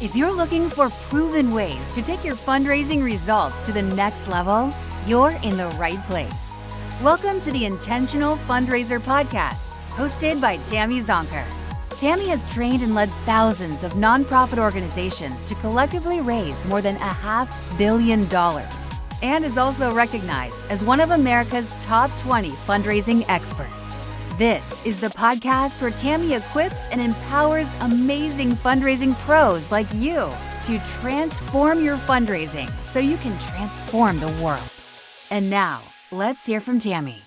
If you're looking for proven ways to take your fundraising results to the next level, you're in the right place. Welcome to the Intentional Fundraiser Podcast, hosted by Tammy Zonker. Tammy has trained and led thousands of nonprofit organizations to collectively raise more than $500 million and is also recognized as one of America's top 20 fundraising experts. This is the podcast where Tammy equips and empowers amazing fundraising pros like you to transform your fundraising so you can transform the world. And now, let's hear from Tammy.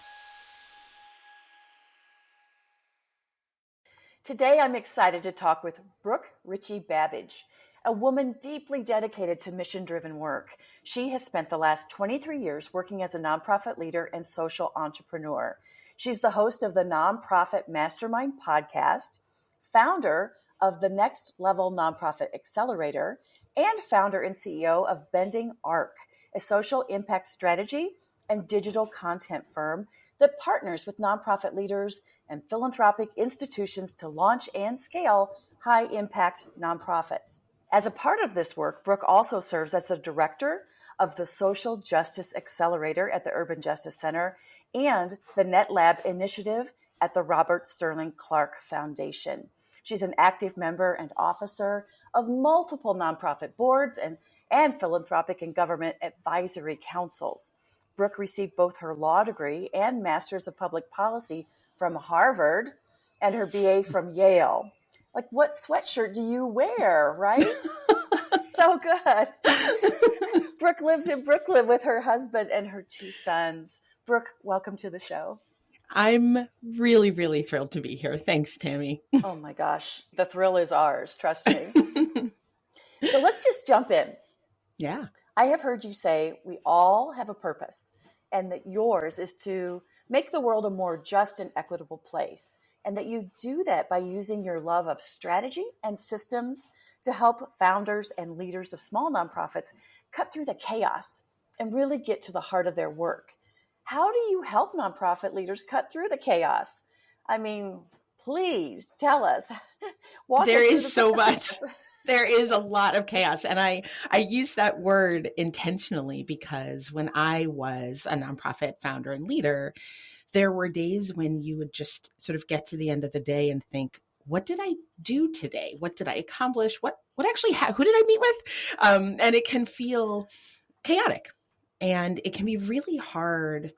Today, I'm excited to talk with Brooke Richie-Babbage, a woman deeply dedicated to mission-driven work. She has spent the last 23 years working as a nonprofit leader and social entrepreneur. She's the host of the Nonprofit Mastermind podcast, founder of the NetLab Nonprofit Accelerator, and founder and CEO of Bending Arc, a social impact strategy and digital content firm that partners with nonprofit leaders and philanthropic institutions to launch and scale high-impact nonprofits. As a part of this work, Brooke also serves as the director of the Social Justice Accelerator at the Urban Justice Center and the NetLab Initiative at the Robert Sterling Clark Foundation. She's an active member and officer of multiple nonprofit boards and philanthropic and government advisory councils. Brooke received both her law degree and Master's of Public Policy from Harvard and her BA from Yale. Like, what sweatshirt do you wear, right? So good. Brooke lives in Brooklyn with her husband and her 2 sons. Brooke, welcome to the show. I'm really, really thrilled to be here. Thanks, Tammy. Oh my gosh. The thrill is ours. Trust me. So let's just jump in. Yeah. I have heard you say we all have a purpose and that yours is to make the world a more just and equitable place. And that you do that by using your love of strategy and systems to help founders and leaders of small nonprofits cut through the chaos and really get to the heart of their work. How do you help nonprofit leaders cut through the chaos? I mean, please tell us. There is so much. There is a lot of chaos. And I use that word intentionally because when I was a nonprofit founder and leader, there were days when you would just sort of get to the end of the day and think, what did I do today? What did I accomplish? What actually, who did I meet with? And it can feel chaotic. And it can be really hard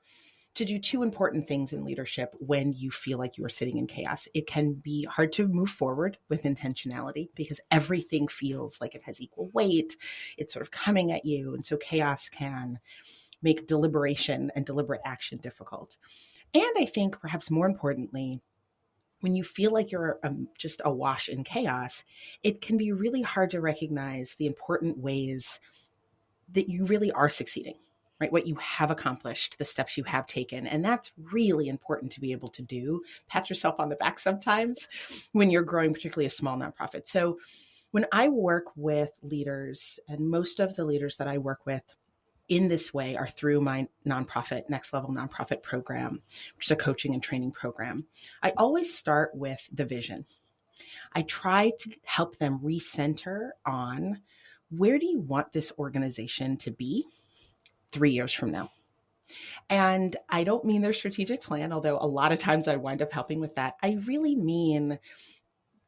to do 2 important things in leadership when you feel like you are sitting in chaos. It can be hard to move forward with intentionality because everything feels like it has equal weight. It's sort of coming at you. And so chaos can make deliberation and deliberate action difficult. And I think perhaps more importantly, when you feel like you're just awash in chaos, it can be really hard to recognize the important ways that you really are succeeding, right? What you have accomplished, the steps you have taken. And that's really important to be able to do. Pat yourself on the back sometimes when you're growing, particularly a small nonprofit. So when I work with leaders, and most of the leaders that I work with in this way are through my nonprofit, NetLab Nonprofit program, which is a coaching and training program, I always start with the vision. I try to help them recenter on where do you want this organization to be 3 years from now? And I don't mean their strategic plan, although a lot of times I wind up helping with that. I really mean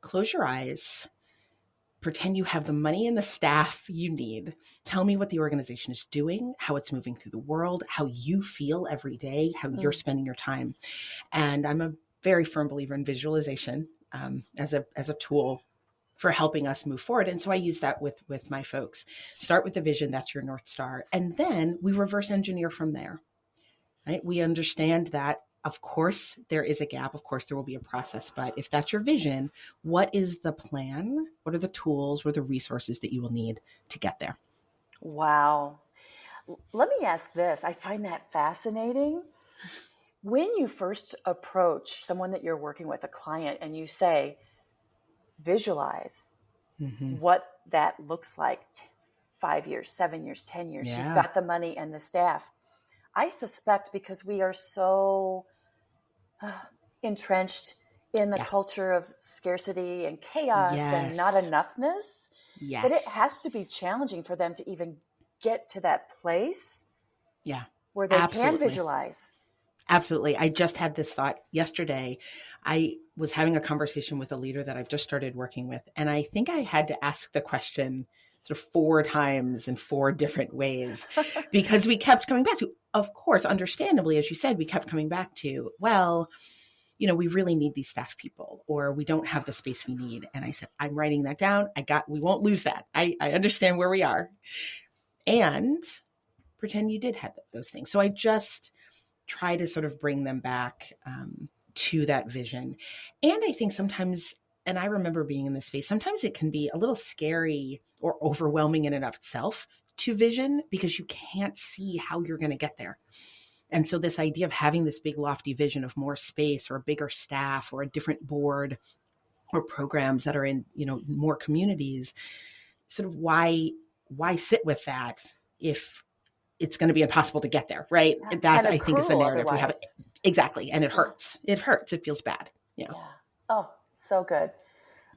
close your eyes, pretend you have the money and the staff you need. Tell me what the organization is doing, how it's moving through the world, how you feel every day, how you're spending your time. And I'm a very firm believer in visualization as a tool for helping us move forward. And so I use that with my folks. Start with the vision, that's your North Star. And then we reverse engineer from there, right? We understand that, of course, there is a gap. Of course, there will be a process. But if that's your vision, what is the plan? What are the tools? What are the resources that you will need to get there? Wow. Let me ask this. I find that fascinating. When you first approach someone that you're working with, a client, and you say, visualize what that looks like 5 years, 7 years, 10 years. Yeah. You've got the money and the staff. I suspect because we are so entrenched in the culture of scarcity and chaos and not enoughness, Yes. But it has to be challenging for them to even get to that place where they can visualize. Absolutely. I just had this thought yesterday. I was having a conversation with a leader that I've just started working with, and I think I had to ask the question sort of 4 times in 4 different ways because we kept coming back to, of course, understandably, as you said, we kept coming back to, well, we really need these staff people, or we don't have the space we need. And I said, I'm writing that down. We won't lose that. I understand where we are. And pretend you did have those things. So I just try to sort of bring them back to that vision. And I think sometimes, and I remember being in this space, sometimes it can be a little scary or overwhelming in and of itself to vision because you can't see how you're going to get there. And so this idea of having this big lofty vision of more space or a bigger staff or a different board or programs that are in, more communities, sort of why sit with that if it's going to be impossible to get there, right? That I think is the narrative we have. Exactly. And it hurts. It hurts. It feels bad. Yeah. Oh, so good.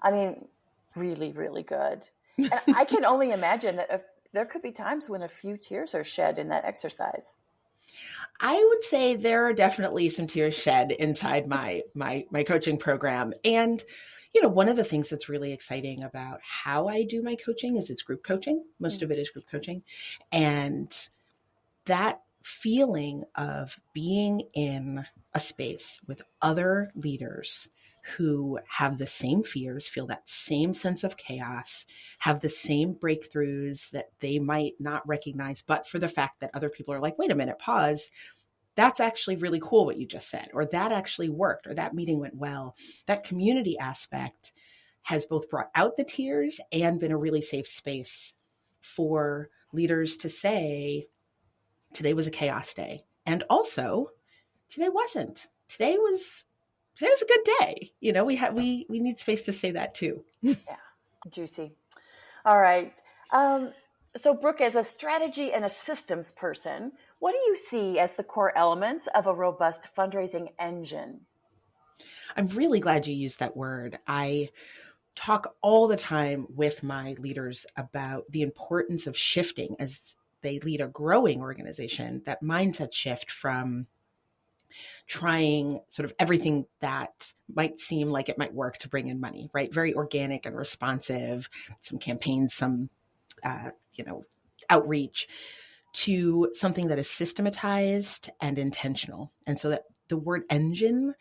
I mean, really, really good. And I can only imagine that there could be times when a few tears are shed in that exercise. I would say there are definitely some tears shed inside my coaching program. And, one of the things that's really exciting about how I do my coaching is it's group coaching. Most of it is group coaching. And that feeling of being in a space with other leaders who have the same fears, feel that same sense of chaos, have the same breakthroughs that they might not recognize, but for the fact that other people are like, wait a minute, pause. That's actually really cool what you just said, or that actually worked, or that meeting went well. That community aspect has both brought out the tears and been a really safe space for leaders to say, today was a chaos day. And also, today wasn't. Today was a good day. We need space to say that too. Yeah, juicy. All right. So Brooke, as a strategy and a systems person, what do you see as the core elements of a robust fundraising engine? I'm really glad you used that word. I talk all the time with my leaders about the importance of shifting as they lead a growing organization, that mindset shift from trying sort of everything that might seem like it might work to bring in money, right? Very organic and responsive, some campaigns, some, outreach, to something that is systematized and intentional. And so that the word engine,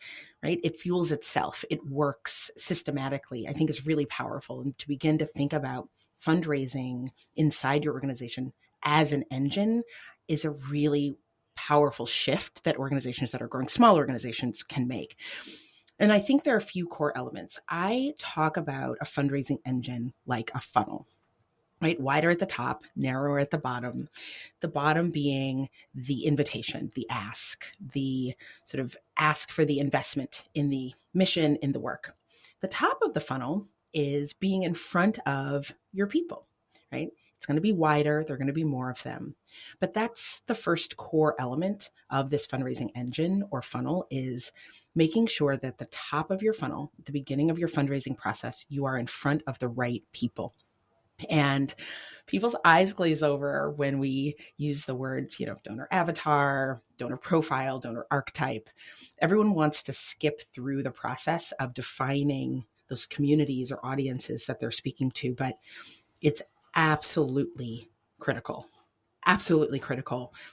right, it fuels itself. It works systematically. I think it's really powerful. And to begin to think about fundraising inside your organization as an engine is a really powerful shift that organizations that are growing, small organizations, can make. And I think there are a few core elements. I talk about a fundraising engine like a funnel, right? Wider at the top, narrower at the bottom being the invitation, the ask for the investment in the mission, in the work. The top of the funnel is being in front of your people, right? It's going to be wider. There are going to be more of them. But that's the first core element of this fundraising engine or funnel, is making sure that the top of your funnel, at the beginning of your fundraising process, you are in front of the right people. And people's eyes glaze over when we use the words, donor avatar, donor profile, donor archetype. Everyone wants to skip through the process of defining those communities or audiences that they're speaking to, but it's absolutely critical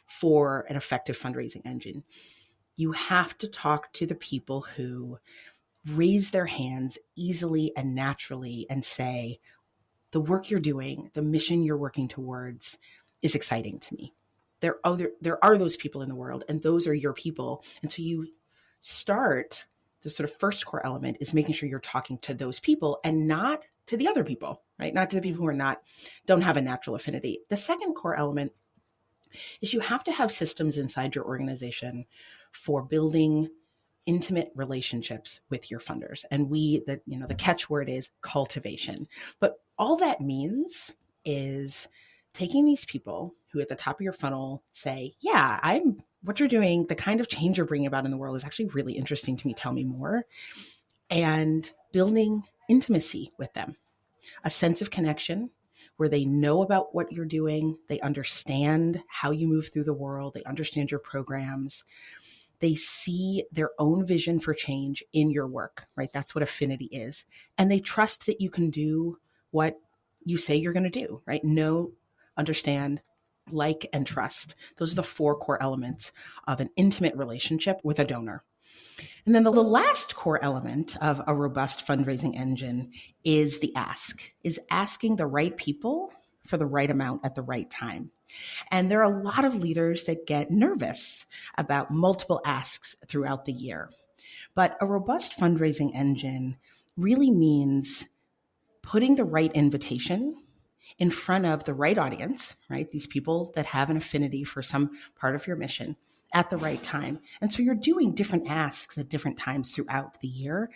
for an effective fundraising engine. You have to talk to the people who raise their hands easily and naturally and say, the work you're doing, the mission you're working towards is exciting to me. There are those people in the world, and those are your people. And so you start, the sort of first core element is making sure you're talking to those people and not to the other people, right? Not to the people who don't have a natural affinity. The second core element is you have to have systems inside your organization for building intimate relationships with your funders. And the catchword is cultivation. But all that means is taking these people who at the top of your funnel say, yeah, what you're doing, the kind of change you're bringing about in the world is actually really interesting to me. Tell me more. And building intimacy with them, a sense of connection, where they know about what you're doing, they understand how you move through the world, they understand your programs, they see their own vision for change in your work, right? That's what affinity is. And they trust that you can do what you say you're going to do, right? Know, understand, like, and trust. Those are the 4 core elements of an intimate relationship with a donor. And then the last core element of a robust fundraising engine is the ask, is asking the right people for the right amount at the right time. And there are a lot of leaders that get nervous about multiple asks throughout the year. But a robust fundraising engine really means putting the right invitation in front of the right audience, right? These people that have an affinity for some part of your mission at the right time. And so you're doing different asks at different times throughout the year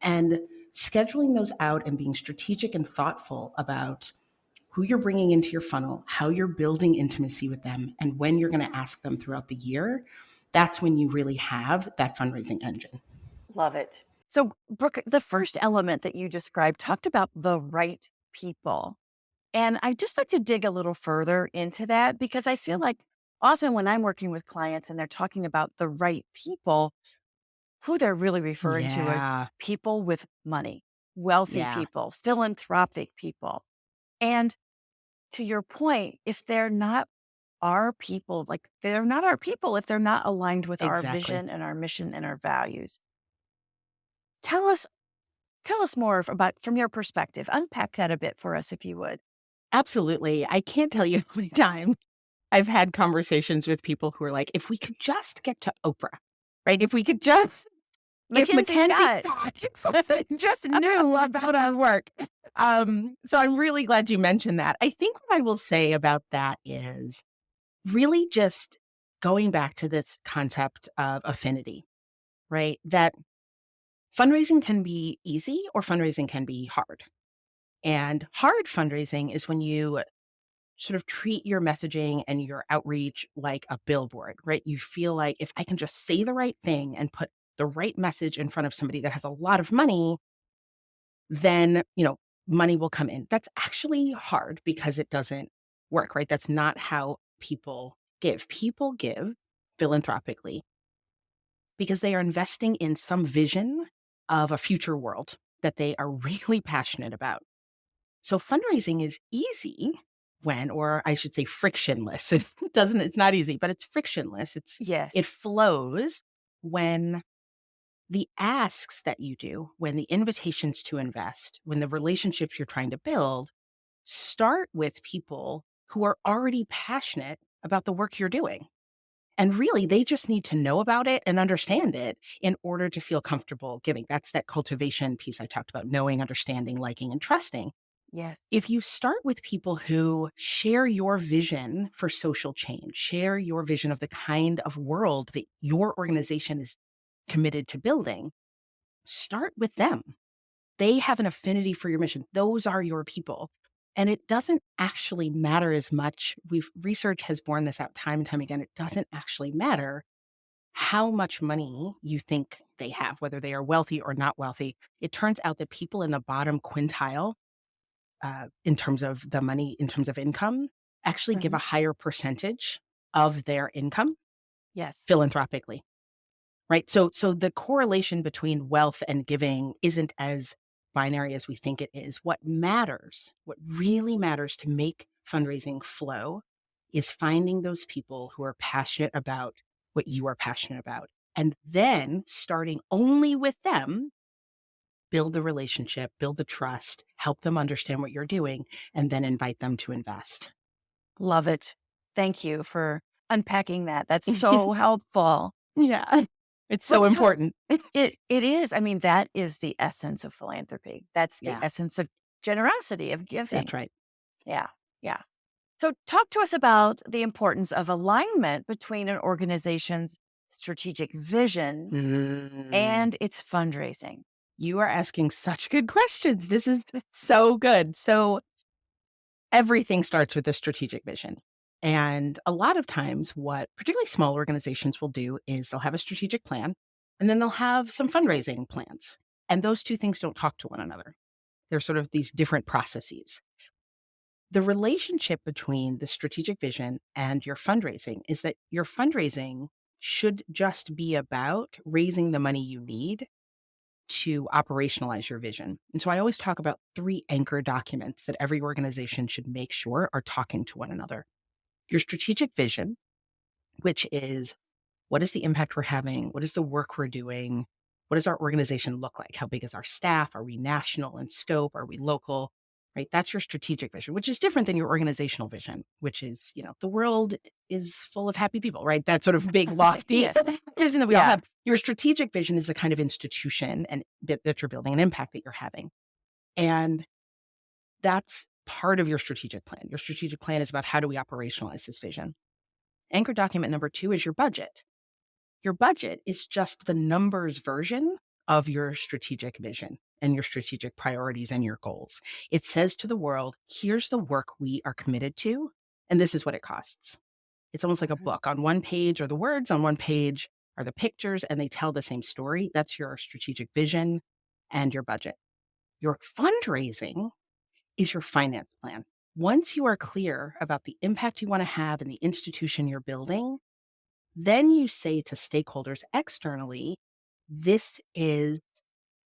and scheduling those out and being strategic and thoughtful about who you're bringing into your funnel, how you're building intimacy with them, and when you're going to ask them throughout the year. That's when you really have that fundraising engine. Love it. So, Brooke, the first element that you described talked about the right people. And I just like to dig a little further into that because I feel like often when I'm working with clients and they're talking about the right people, who they're really referring to are people with money, wealthy people, philanthropic people. And to your point, if they're not our people, like they're not our people if they're not aligned with our vision and our mission and our values. Tell us more about, from your perspective, unpack that a bit for us, if you would. Absolutely. I can't tell you how many times I've had conversations with people who are like, if we could just get to Oprah, right? If we could just, if Mackenzie Scott just knew about our work. So I'm really glad you mentioned that. I think what I will say about that is really just going back to this concept of affinity, right? That fundraising can be easy or fundraising can be hard. And hard fundraising is when you sort of treat your messaging and your outreach like a billboard, right? You feel like if I can just say the right thing and put the right message in front of somebody that has a lot of money, then, money will come in. That's actually hard because it doesn't work, right? That's not how people give. People give philanthropically because they are investing in some vision of a future world that they are really passionate about. So fundraising is easy when, or I should say frictionless. It's not easy, but it's frictionless. It flows when the asks that you do, when the invitations to invest, when the relationships you're trying to build start with people who are already passionate about the work you're doing. And really, they just need to know about it and understand it in order to feel comfortable giving. That's that cultivation piece I talked about, knowing, understanding, liking, and trusting. Yes. If you start with people who share your vision for social change, share your vision of the kind of world that your organization is committed to building, start with them. They have an affinity for your mission. Those are your people. And it doesn't actually matter as much. Research has borne this out time and time again. It doesn't actually matter how much money you think they have, whether they are wealthy or not wealthy. It turns out that people in the bottom quintile, in terms of the money, in terms of income, actually give a higher percentage of their income philanthropically. Right. So the correlation between wealth and giving isn't as binary as we think it is. What really matters to make fundraising flow is finding those people who are passionate about what you are passionate about. And then starting only with them, build the relationship, build the trust, help them understand what you're doing, and then invite them to invest. Love it. Thank you for unpacking that. That's so helpful. Yeah. It's so important. It is. I mean, that is the essence of philanthropy. That's the essence of generosity, of giving. That's right. Yeah. Yeah. So talk to us about the importance of alignment between an organization's strategic vision and its fundraising. You are asking such good questions. This is so good. So everything starts with a strategic vision. And a lot of times what particularly small organizations will do is they'll have a strategic plan and then they'll have some fundraising plans. And those two things don't talk to one another. They're sort of these different processes. The relationship between the strategic vision and your fundraising is that your fundraising should just be about raising the money you need to operationalize your vision. And so I always talk about 3 anchor documents that every organization should make sure are talking to one another. Your strategic vision, which is what is the impact we're having? What is the work we're doing? What does our organization look like? How big is our staff? Are we national in scope? Are we local? Right? That's your strategic vision, which is different than your organizational vision, which is, the world is full of happy people, right? That sort of big, lofty Yes. vision that we all Yeah. have. Your strategic vision is the kind of institution and that you're building, an impact that you're having. And that's part of your strategic plan. Your strategic plan is about how do we operationalize this vision. Anchor document number 2 is your budget. Your budget is just the numbers version of your strategic vision and your strategic priorities and your goals. It says to the world, here's the work we are committed to, and this is what it costs. It's almost like a book. On one page are the words, on one page are the pictures, and they tell the same story. That's your strategic vision and your budget. Your fundraising is your finance plan. Once you are clear about the impact you want to have in the institution you're building, then you say to stakeholders externally, this is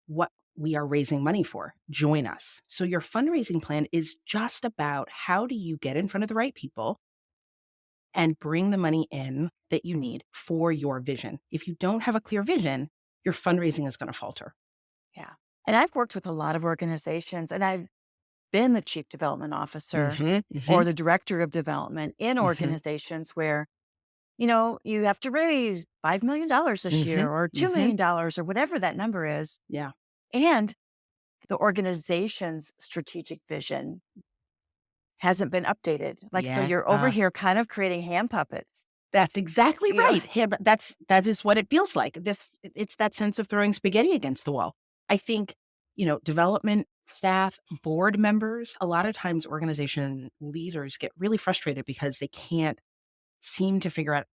what we are raising money for. Join us. So your fundraising plan is just about how do you get in front of the right people and bring the money in that you need for your vision. If you don't have a clear vision, your fundraising is going to falter. Yeah. And I've worked with a lot of organizations, and I've been the chief development officer or the director of development in organizations where, you have to raise $5 million this year or $2 million or whatever that number is. Yeah. And the organization's strategic vision hasn't been updated. So you're over here kind of creating hand puppets. That's exactly right. That is what it feels like. It's that sense of throwing spaghetti against the wall. I think, development staff, board members, a lot of times organization leaders get really frustrated because they can't seem to figure out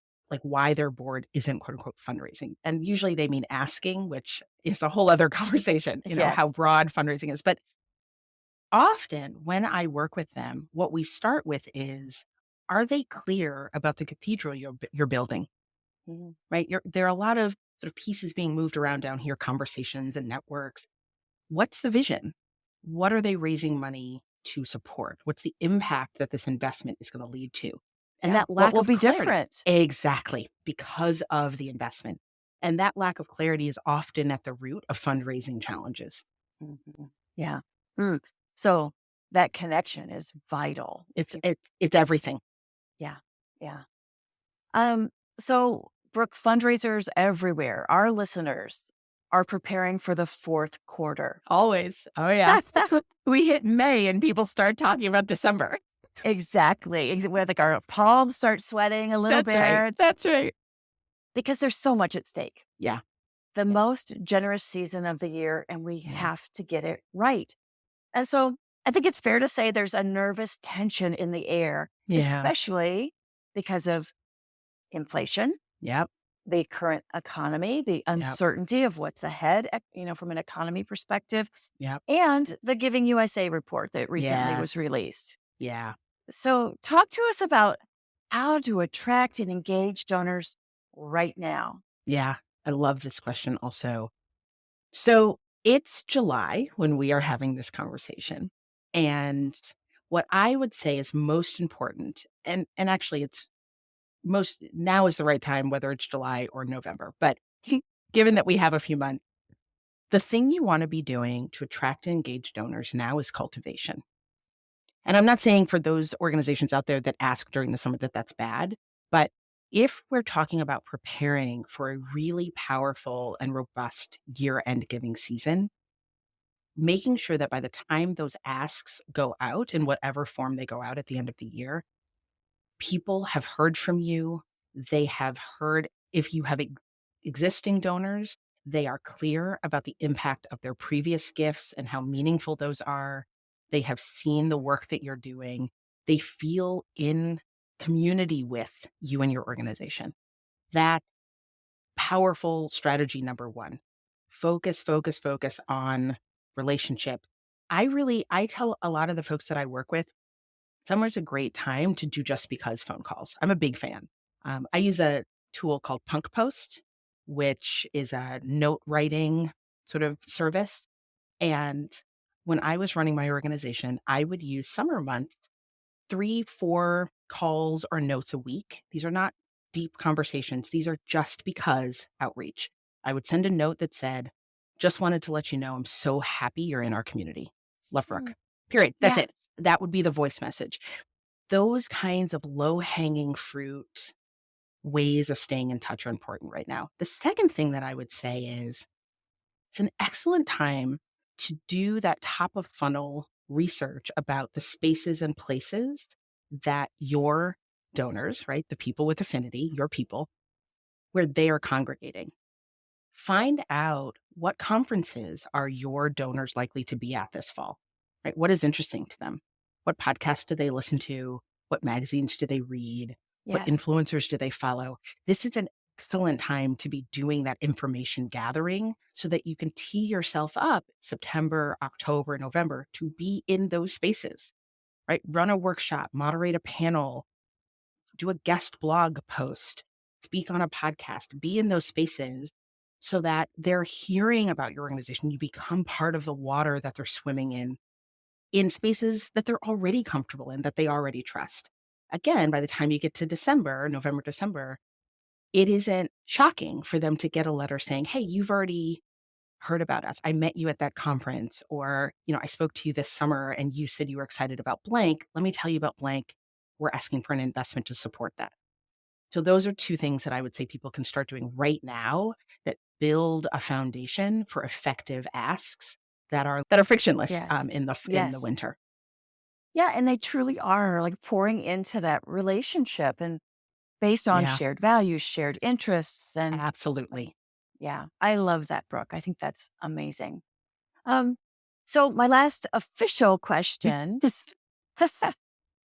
why their board isn't quote unquote fundraising. And usually they mean asking, which is a whole other conversation, how broad fundraising is. But often when I work with them, what we start with is, are they clear about the cathedral you're building? Right? There are a lot of sort of pieces being moved around down here, conversations and networks. What's the vision? What are they raising money to support? What's the impact that this investment is going to lead to? And that lack will of be clarity, different. exactly, because of the investment. And that lack of clarity is often at the root of fundraising challenges. Yeah. So that connection is vital. It's everything. Yeah. Yeah. So Brooke, fundraisers everywhere, our listeners are preparing for the fourth quarter. Always. Oh yeah. We hit May and people start talking about December. Exactly. Where our palms start sweating a little bit. Right. That's right. Because there's so much at stake. Yeah. The most generous season of the year, and we have to get it right. And so I think it's fair to say there's a nervous tension in the air, especially because of inflation. Yep. The current economy, the uncertainty of what's ahead, from an economy perspective. Yep. And the Giving USA report that recently was released. Yeah. So talk to us about how to attract and engage donors right now. Yeah. I love this question also. So it's July when we are having this conversation. And what I would say is most important, and actually it's now is the right time, whether it's July or November. But given that we have a few months, the thing you want to be doing to attract and engage donors now is cultivation. And I'm not saying for those organizations out there that ask during the summit that that's bad, but if we're talking about preparing for a really powerful and robust year-end giving season, making sure that by the time those asks go out in whatever form they go out at the end of the year, people have heard from you. They have heard, if you have existing donors, they are clear about the impact of their previous gifts and how meaningful those are. They have seen the work that you're doing. They feel in community with you and your organization. That powerful strategy number 1. Focus on relationships. I tell a lot of the folks that I work with, Summer's a great time to do just because phone calls. I'm a big fan. I use a tool called Punk Post, which is a note writing sort of service. And when I was running my organization, I would use summer months, 3, 4 calls or notes a week. These are not deep conversations. These are just because outreach. I would send a note that said, just wanted to let you know I'm so happy you're in our community. Love, Mm. Brooke. Period. That's Yeah. it. That would be the voice message. Those kinds of low hanging fruit ways of staying in touch are important right now. The second thing that I would say is it's an excellent time to do that top of funnel research about the spaces and places that your donors, right? The people with affinity, your people, where they are congregating. Find out what conferences are your donors likely to be at this fall, right? What is interesting to them? What podcasts do they listen to? What magazines do they read? What Yes. influencers do they follow? This is an excellent time to be doing that information gathering so that you can tee yourself up September, October, November to be in those spaces, right? Run a workshop, moderate a panel, do a guest blog post, speak on a podcast, be in those spaces so that they're hearing about your organization. You become part of the water that they're swimming in spaces that they're already comfortable in, that they already trust. Again, by the time you get to December, November, December, it isn't shocking for them to get a letter saying, hey, you've already heard about us. I met you at that conference, or, I spoke to you this summer and you said you were excited about blank. Let me tell you about blank. We're asking for an investment to support that. So those are two things that I would say people can start doing right now that build a foundation for effective asks that are frictionless Yes. in the Yes. winter. Yeah. And they truly are like pouring into that relationship and based on Yeah, shared values, shared interests. And absolutely. yeah, I love that, Brooke. I think that's amazing. Um, so my last official question is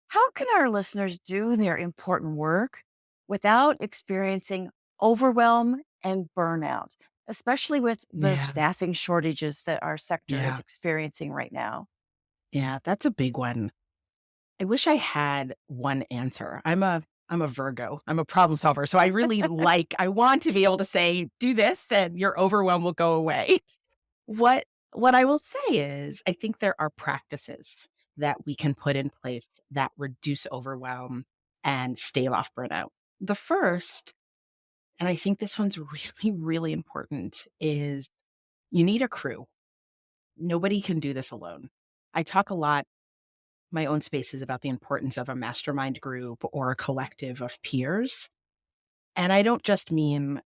how can our listeners do their important work without experiencing overwhelm and burnout, especially with the Yeah, staffing shortages that our sector is yeah, experiencing right now? yeah. That's a big one. I wish I had one answer. I'm a Virgo. I'm a problem solver. So I want to be able to say, do this and your overwhelm will go away. What I will say is I think there are practices that we can put in place that reduce overwhelm and stave off burnout. The first, and I think this one's really, really important, is you need a crew. Nobody can do this alone. I talk a lot my own spaces about the importance of a mastermind group or a collective of peers. And I don't just mean,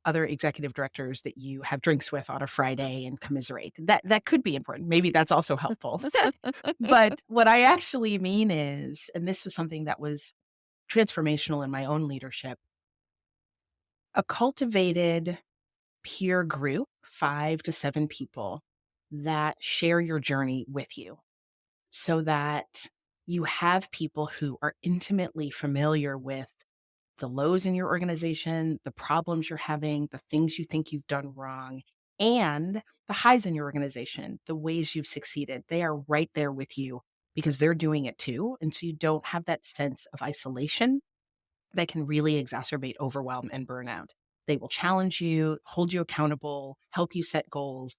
other executive directors that you have drinks with on a Friday and commiserate. That could be important. Maybe that's also helpful. But what I actually mean is, and this is something that was transformational in my own leadership, a cultivated peer group, 5 to 7 people that share your journey with you so that you have people who are intimately familiar with the lows in your organization, the problems you're having, the things you think you've done wrong, and the highs in your organization, the ways you've succeeded. They are right there with you because they're doing it too. And so you don't have that sense of isolation that can really exacerbate overwhelm and burnout. They will challenge you, hold you accountable, help you set goals,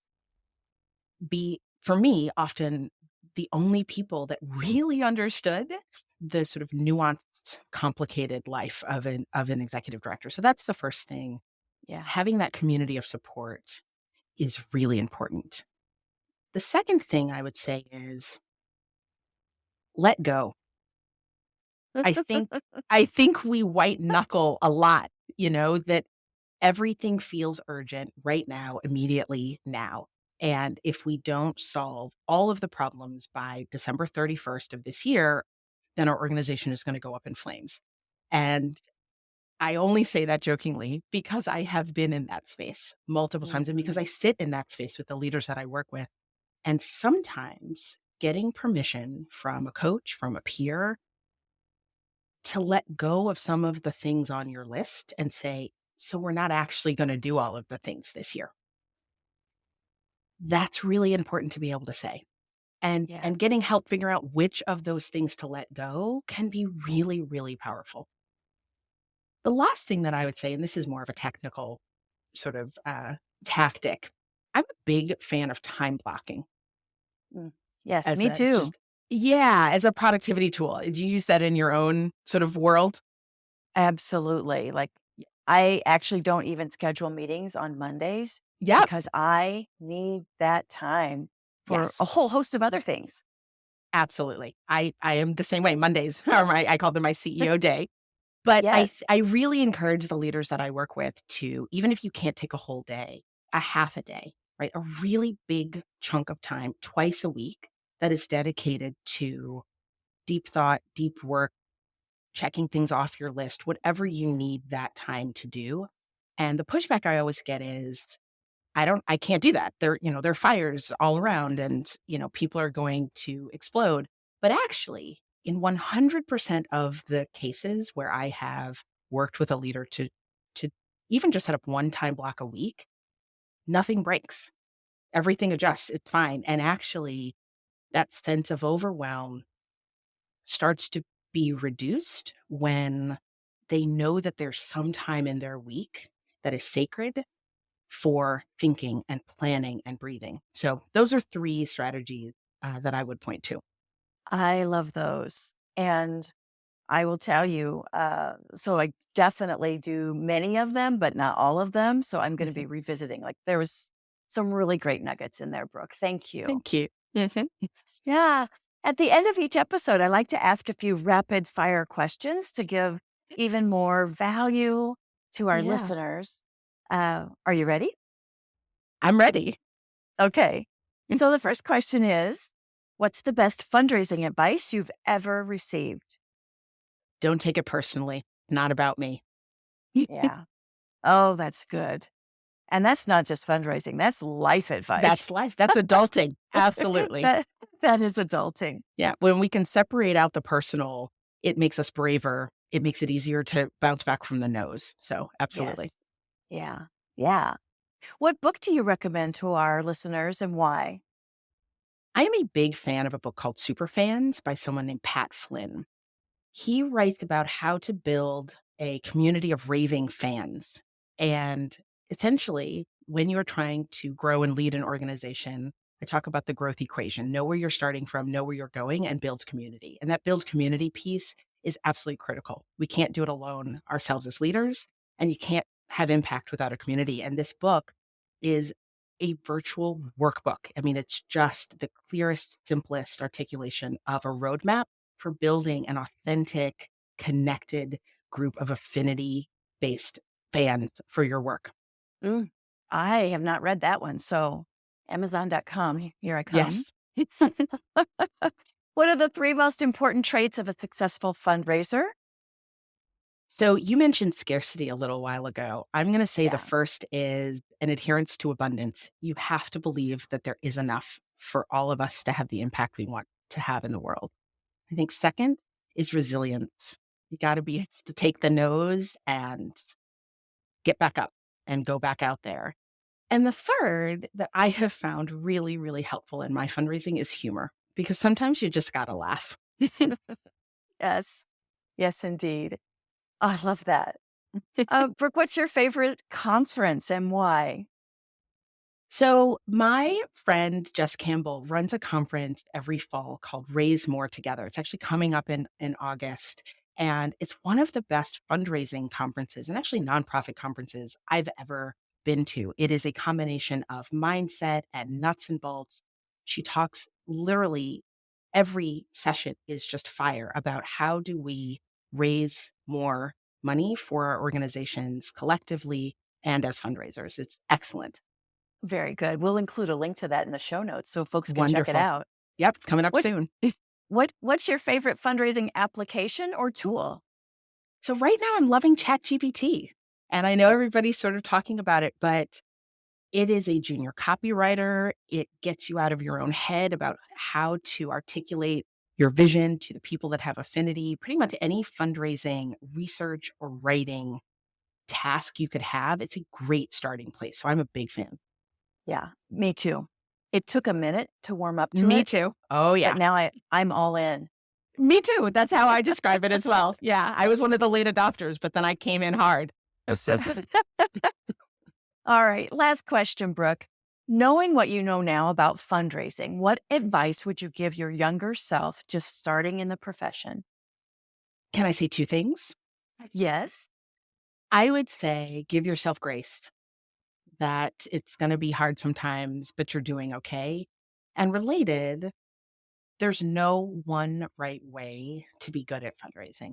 be, for me, often the only people that really understood the sort of nuanced, complicated life of an executive director. So that's the first thing. Yeah. Having that community of support is really important. The second thing I would say is let go. I think I think we white knuckle a lot, that everything feels urgent right now, immediately now. And if we don't solve all of the problems by December 31st of this year, then our organization is going to go up in flames. And I only say that jokingly because I have been in that space multiple times and because Mhm. I sit in that space with the leaders that I work with. And sometimes getting permission from a coach, from a peer, to let go of some of the things on your list and say, so we're not actually going to do all of the things this year. That's really important to be able to say. And getting help figure out which of those things to let go can be really, really powerful. The last thing that I would say, and this is more of a technical sort of tactic, I'm a big fan of time blocking Mm. Yes, as me a too. just, yeah, as a productivity tool. Do you use that in your own sort of world? Absolutely. Like, I actually don't even schedule meetings on Mondays Yep. because I need that time for a Yes. whole host of other things. Absolutely. I am the same way. Mondays are I call them my CEO day. But Yes. I really encourage the leaders that I work with to, even if you can't take a whole day, a half a day, right? A really big chunk of time twice a week that is dedicated to deep thought, deep work, checking things off your list, whatever you need that time to do. And the pushback I always get is, I can't do that. There are fires all around and, people are going to explode. But actually, in 100% of the cases where I have worked with a leader to even just set up one time block a week, nothing breaks. Everything adjusts. It's fine. And actually, that sense of overwhelm starts to be reduced when they know that there's some time in their week that is sacred for thinking and planning and breathing. So those are three strategies that I would point to. I love those. And I will tell you, so I definitely do many of them, but not all of them. So I'm going to Mhm. be revisiting. Like, there was some really great nuggets in there, Brooke. Thank you. Thank you. Mhm. Yeah. At the end of each episode, I like to ask a few rapid fire questions to give even more value to our Yeah, listeners. Are you ready? I'm ready. Okay. So the first question is, what's the best fundraising advice you've ever received? Don't take it personally. Not about me. Yeah. Oh, that's good. And that's not just fundraising, that's life advice. That's life. That's adulting. Absolutely. that that is adulting. Yeah. When we can separate out the personal, it makes us braver. It makes it easier to bounce back from the nose. So, absolutely. Yes. Yeah. Yeah. What book do you recommend to our listeners and why? I am a big fan of a book called Superfans by someone named Pat Flynn. He writes about how to build a community of raving fans. And essentially, when you're trying to grow and lead an organization, I talk about the growth equation. Know where you're starting from, know where you're going, and build community. And that build community piece is absolutely critical. We can't do it alone ourselves as leaders, and you can't have impact without a community. And this book is a virtual workbook. I mean, it's just the clearest, simplest articulation of a roadmap for building an authentic, connected group of affinity based fans for your work. Mm, I have not read that one. So, Amazon.com, here I come. Yes. What are the three most important traits of a successful fundraiser? So you mentioned scarcity a little while ago. I'm going to say the Yeah. first is an adherence to abundance. You have to believe that there is enough for all of us to have the impact we want to have in the world. I think second is resilience. You got to be able to take the nose and get back up and go back out there. And the third that I have found really, really helpful in my fundraising is humor, because sometimes you just got to laugh. Yes. Yes, indeed. Oh, I love that. Brooke, what's your favorite conference and why? So, my friend Jess Campbell runs a conference every fall called Raise More Together. It's actually coming up in August. And it's one of the best fundraising conferences and actually nonprofit conferences I've ever been to. It is a combination of mindset and nuts and bolts. She talks literally every session is just fire about how do we raise more money for our organizations collectively and as fundraisers. It's excellent. Very good. We'll include a link to that in the show notes so folks can check it Wonderful. out. Yep, it's coming up What soon. what's your favorite fundraising application or tool? So right now I'm loving ChatGPT. And I know everybody's sort of talking about it, but it is a junior copywriter. It gets you out of your own head about how to articulate your vision to the people that have affinity. Pretty much any fundraising, research, or writing task you could have, it's a great starting place. So I'm a big fan. Yeah, me too. It took a minute to warm up to it. Me too. Oh, yeah. But now I'm all in. Me too. That's how I describe it as well. Yeah. I was one of the late adopters, but then I came in hard. All right. Last question, Brooke. Knowing what you know now about fundraising, what advice would you give your younger self just starting in the profession? Can I say two things? Yes. I would say give yourself grace, that it's going to be hard sometimes, but you're doing okay. And related, there's no one right way to be good at fundraising.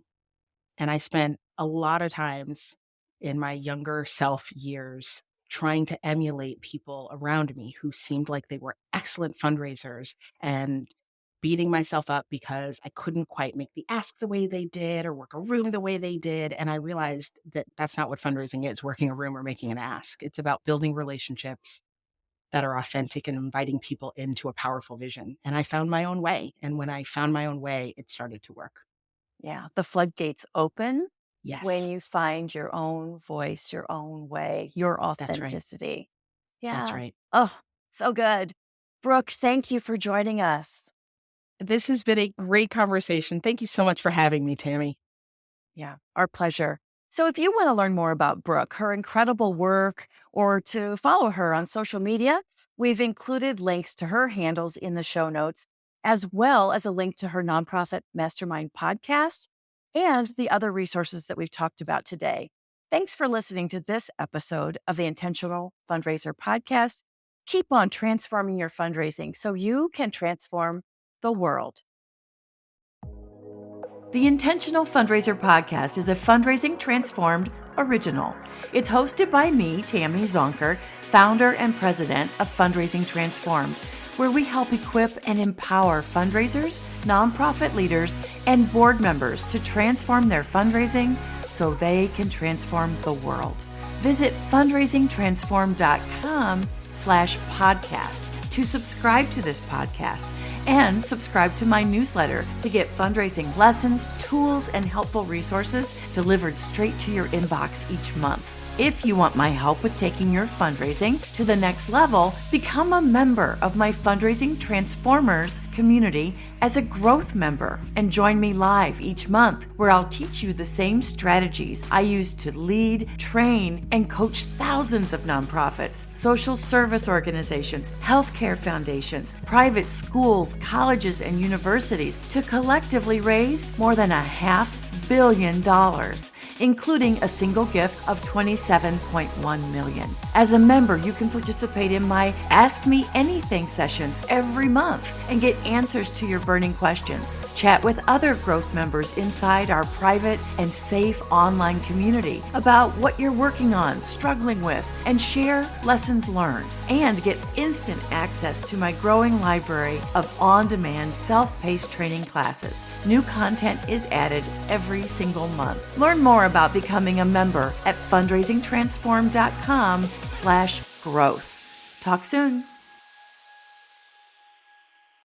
And I spent a lot of times in my younger self years trying to emulate people around me who seemed like they were excellent fundraisers and beating myself up because I couldn't quite make the ask the way they did or work a room the way they did. And I realized that that's not what fundraising is, working a room or making an ask. It's about building relationships that are authentic and inviting people into a powerful vision. And I found my own way. And when I found my own way, it started to work. Yeah. The floodgates open Yes. when you find your own voice, your own way, your That's right. authenticity. Yeah. That's right. Oh, so good. Brooke, thank you for joining us. This has been a great conversation. Thank you so much for having me, Tammy. Yeah, our pleasure. So if you want to learn more about Brooke, her incredible work, or to follow her on social media, we've included links to her handles in the show notes, as well as a link to her Nonprofit Mastermind podcast and the other resources that we've talked about today. Thanks for listening to this episode of the Intentional Fundraiser podcast. Keep on transforming your fundraising so you can transform the world. The Intentional Fundraiser podcast is a Fundraising Transformed original. It's hosted by me, Tammy Zonker, founder and president of Fundraising Transformed, where we help equip and empower fundraisers, nonprofit leaders, and board members to transform their fundraising so they can transform the world. Visit fundraisingtransformed.com/podcast to subscribe to this podcast and subscribe to my newsletter to get fundraising lessons, tools, and helpful resources delivered straight to your inbox each month. If you want my help with taking your fundraising to the next level, become a member of my Fundraising Transformers community as a growth member and join me live each month where I'll teach you the same strategies I use to lead, train, and coach thousands of nonprofits, social service organizations, healthcare foundations, private schools, colleges, and universities to collectively raise more than $500 million. Including a single gift of $27.1 million. As a member, you can participate in my Ask Me Anything sessions every month and get answers to your burning questions. Chat with other growth members inside our private and safe online community about what you're working on, struggling with, and share lessons learned. And get instant access to my growing library of on-demand self-paced training classes. New content is added every single month. Learn more about becoming a member at fundraisingtransform.com/growth. Talk soon.